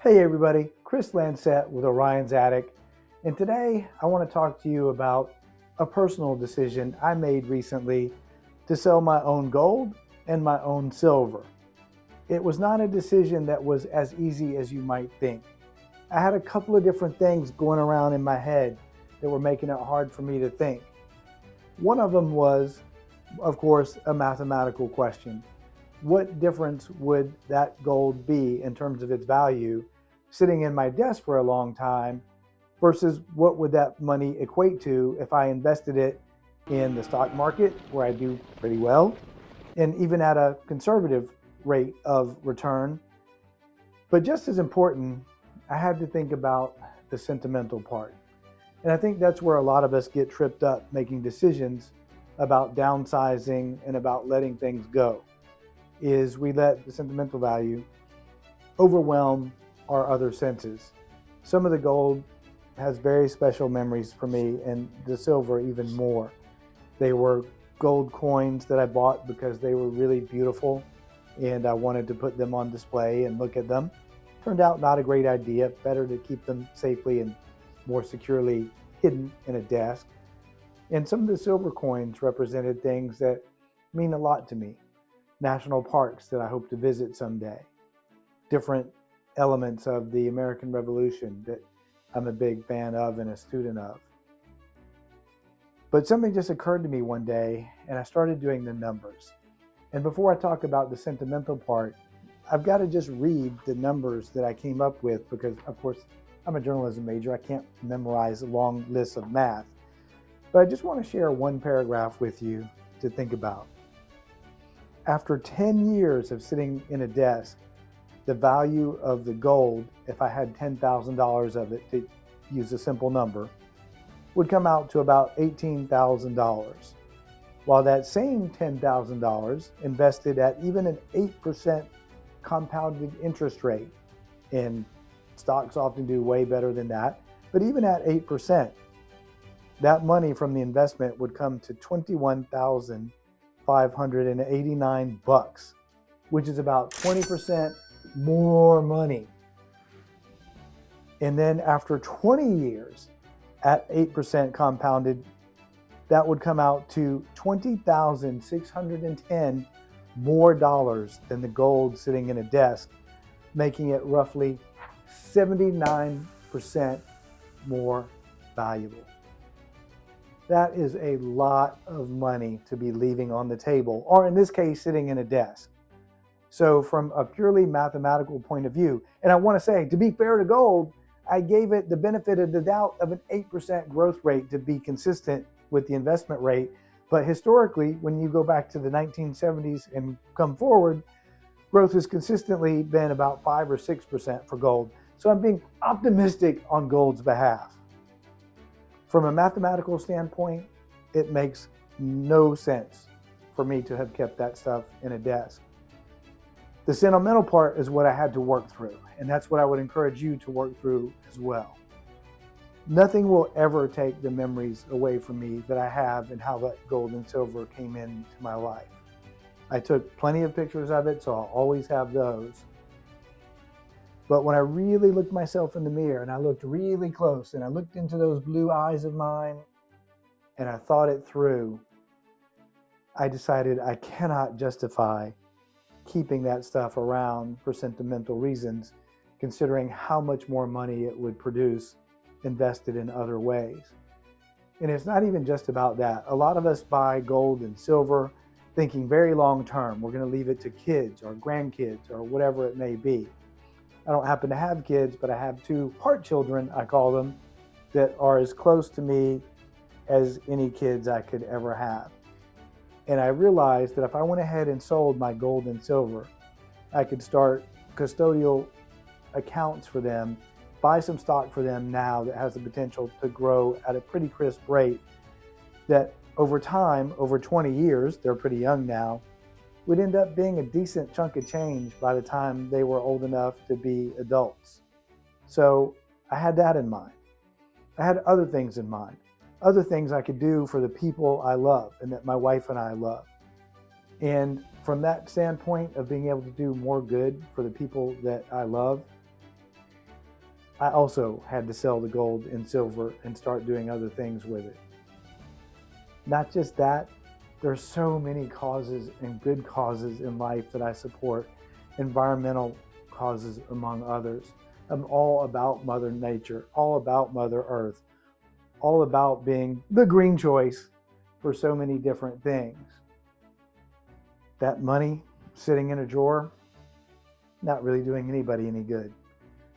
Hey everybody, Chris Lancet with Orion's Attic, and today I want to talk to you about a personal decision I made recently to sell my own gold and my own silver. It was not a decision that was as easy as you might think. I had a couple of different things going around in my head that were making it hard for me to think. One of them was, of course, a mathematical question. What difference would that gold be in terms of its value sitting in my desk for a long time versus what would that money equate to if I invested it in the stock market where I do pretty well and even at a conservative rate of return. But just as important, I had to think about the sentimental part. And I think that's where a lot of us get tripped up making decisions about downsizing and about letting things go, is we let the sentimental value overwhelm our other senses. Some of the gold has very special memories for me, and the silver even more. They were gold coins that I bought because they were really beautiful and I wanted to put them on display and look at them. Turned out not a great idea, better to keep them safely and more securely hidden in a desk. And some of the silver coins represented things that mean a lot to me. National parks that I hope to visit someday. Different elements of the American Revolution that I'm a big fan of and a student of. But something just occurred to me one day and I started doing the numbers. And before I talk about the sentimental part, I've got to just read the numbers that I came up with because, of course, I'm a journalism major. I can't memorize long lists of math. But I just want to share one paragraph with you to think about. After 10 years of sitting in a desk, the value of the gold, if I had $10,000 of it, to use a simple number, would come out to about $18,000. While that same $10,000 invested at even an 8% compounded interest rate, and stocks often do way better than that, but even at 8%, that money from the investment would come to $21,589, which is about 20% more money. And then after 20 years at 8% compounded, that would come out to $20,610 more dollars than the gold sitting in a desk, making it roughly 79% more valuable. That is a lot of money to be leaving on the table, or in this case, sitting in a desk. So from a purely mathematical point of view, and I want to say, to be fair to gold, I gave it the benefit of the doubt of an 8% growth rate to be consistent with the investment rate. But historically, when you go back to the 1970s and come forward, growth has consistently been about 5 or 6% for gold. So I'm being optimistic on gold's behalf. From a mathematical standpoint, it makes no sense for me to have kept that stuff in a desk. The sentimental part is what I had to work through, and that's what I would encourage you to work through as well. Nothing will ever take the memories away from me that I have and how that gold and silver came into my life. I took plenty of pictures of it, so I'll always have those. But when I really looked myself in the mirror and I looked really close and I looked into those blue eyes of mine and I thought it through, I decided I cannot justify keeping that stuff around for sentimental reasons, considering how much more money it would produce invested in other ways. And it's not even just about that. A lot of us buy gold and silver thinking very long term. We're going to leave it to kids or grandkids or whatever it may be. I don't happen to have kids, but I have two heart children, I call them, that are as close to me as any kids I could ever have. And I realized that if I went ahead and sold my gold and silver, I could start custodial accounts for them, buy some stock for them now that has the potential to grow at a pretty crisp rate, that over time, over 20 years, they're pretty young now, would end up being a decent chunk of change by the time they were old enough to be adults. So I had that in mind. I had other things in mind. Other things I could do for the people I love and that my wife and I love. And from that standpoint of being able to do more good for the people that I love, I also had to sell the gold and silver and start doing other things with it. Not just that, there's so many causes and good causes in life that I support, environmental causes among others. I'm all about Mother Nature, all about Mother Earth, all about being the green choice for so many different things. That money sitting in a drawer, not really doing anybody any good.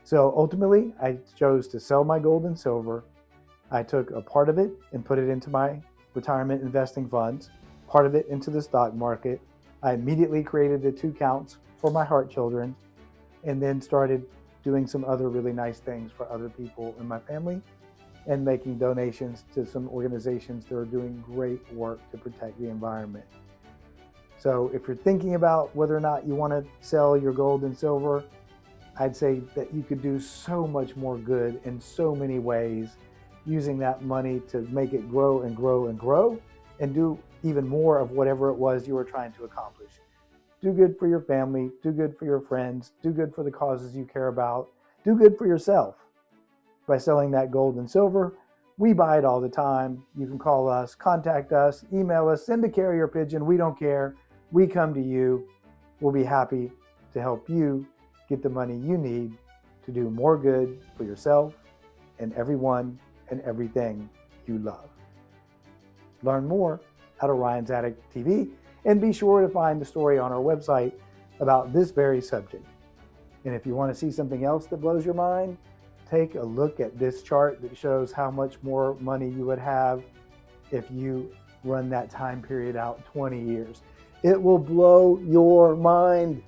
So ultimately, I chose to sell my gold and silver. I took a part of it and put it into my retirement investing funds, part of it into the stock market. I immediately created the 2 accounts for my heart children, and then started doing some other really nice things for other people in my family and making donations to some organizations that are doing great work to protect the environment. So if you're thinking about whether or not you want to sell your gold and silver, I'd say that you could do so much more good in so many ways using that money to make it grow and grow and grow and do even more of whatever it was you were trying to accomplish. Do good for your family, do good for your friends, do good for the causes you care about, do good for yourself. By selling that gold and silver, we buy it all the time. You can call us, contact us, email us, send a carrier pigeon. We don't care. We come to you. We'll be happy to help you get the money you need to do more good for yourself and everyone and everything you love. Learn more at Orion's Attic TV, and be sure to find the story on our website about this very subject. And if you want to see something else that blows your mind, take a look at this chart that shows how much more money you would have if you run that time period out 20 years. It will blow your mind.